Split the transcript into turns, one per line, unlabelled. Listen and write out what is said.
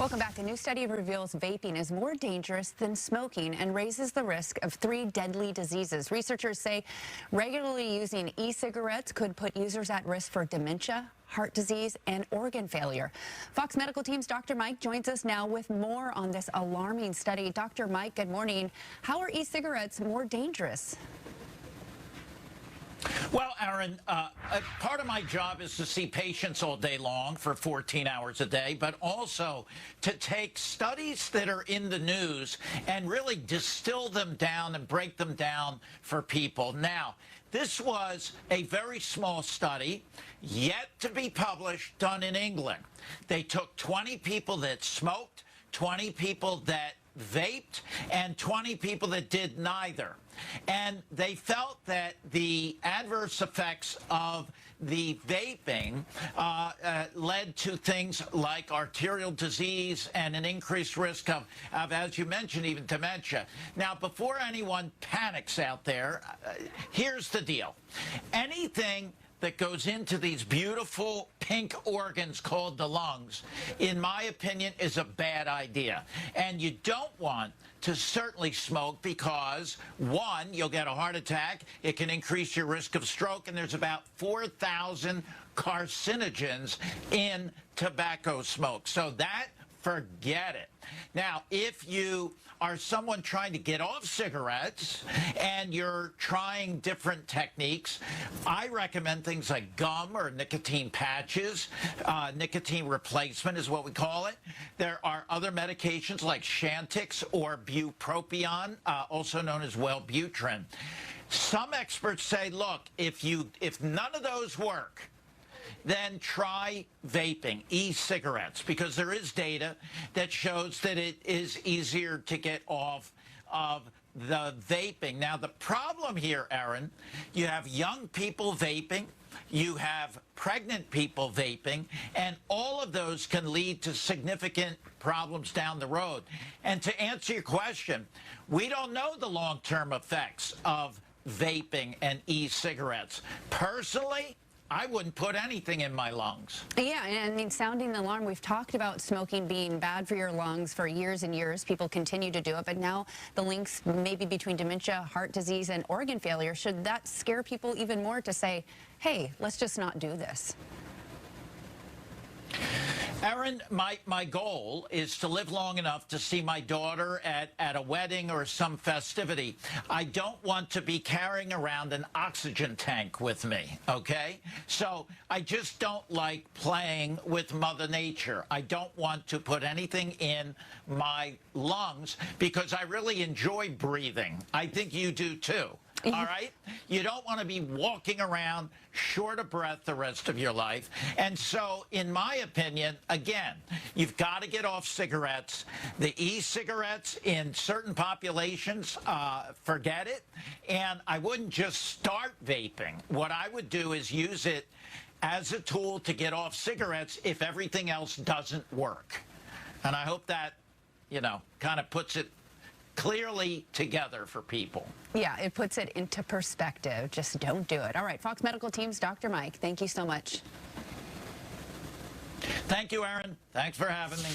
Welcome back. A new study reveals vaping is more dangerous than smoking and raises the risk of 3 deadly diseases. Researchers say regularly using e-cigarettes could put users at risk for dementia, heart disease, and organ failure. Fox Medical Team's Dr. Mike joins us now with more on this alarming study. Dr. Mike, good morning. How are e-cigarettes more dangerous?
Well, Aaron, part of my job is to see patients all day long for 14 hours a day, but also to take studies that are in the news and really distill them down and break them down for people. Now, this was a very small study, yet to be published, done in England. They took 20 people that smoked, 20 people that vaped, and 20 people that did neither. And they felt that the adverse effects of the vaping led to things like arterial disease and an increased risk of, as you mentioned, even dementia. Now, before anyone panics out there, here's the deal. Anything that goes into these beautiful pink organs called the lungs, in my opinion, is a bad idea. And you don't want to certainly smoke because, one, you'll get a heart attack, it can increase your risk of stroke, and there's about 4,000 carcinogens in tobacco smoke. So that, forget it. Now, if you are someone trying to get off cigarettes and you're trying different techniques, I recommend things like gum or nicotine patches. Nicotine replacement is what we call it. There are other medications like Chantix or bupropion, also known as Wellbutrin. Some experts say, look, if none of those work, then try vaping, e-cigarettes, because there is data that shows that it is easier to get off of the vaping. Now, the problem here, Aaron, you have young people vaping, you have pregnant people vaping, and all of those can lead to significant problems down the road. And to answer your question, we don't know the long-term effects of vaping and e-cigarettes. Personally, I wouldn't put anything in my lungs.
Yeah, and I mean, sounding the alarm, we've talked about smoking being bad for your lungs for years and years. People continue to do it, but now the links maybe between dementia, heart disease, and organ failure, should that scare people even more to say, hey, let's just not do this?
Aaron, my goal is to live long enough to see my daughter at a wedding or some festivity. I don't want to be carrying around an oxygen tank with me, okay? So I just don't like playing with Mother Nature. I don't want to put anything in my lungs because I really enjoy breathing. I think you do too. All right? You don't want to be walking around short of breath the rest of your life. And so, in my opinion, again, you've got to get off cigarettes. The e-cigarettes in certain populations, forget it. And I wouldn't just start vaping. What I would do is use it as a tool to get off cigarettes if everything else doesn't work. And I hope that, kind of puts it clearly together for people.
Yeah, it puts it into perspective. Just don't do it. All right, Fox Medical Team's Dr. Mike, thank you so much.
Thank you, Aaron. Thanks for having me.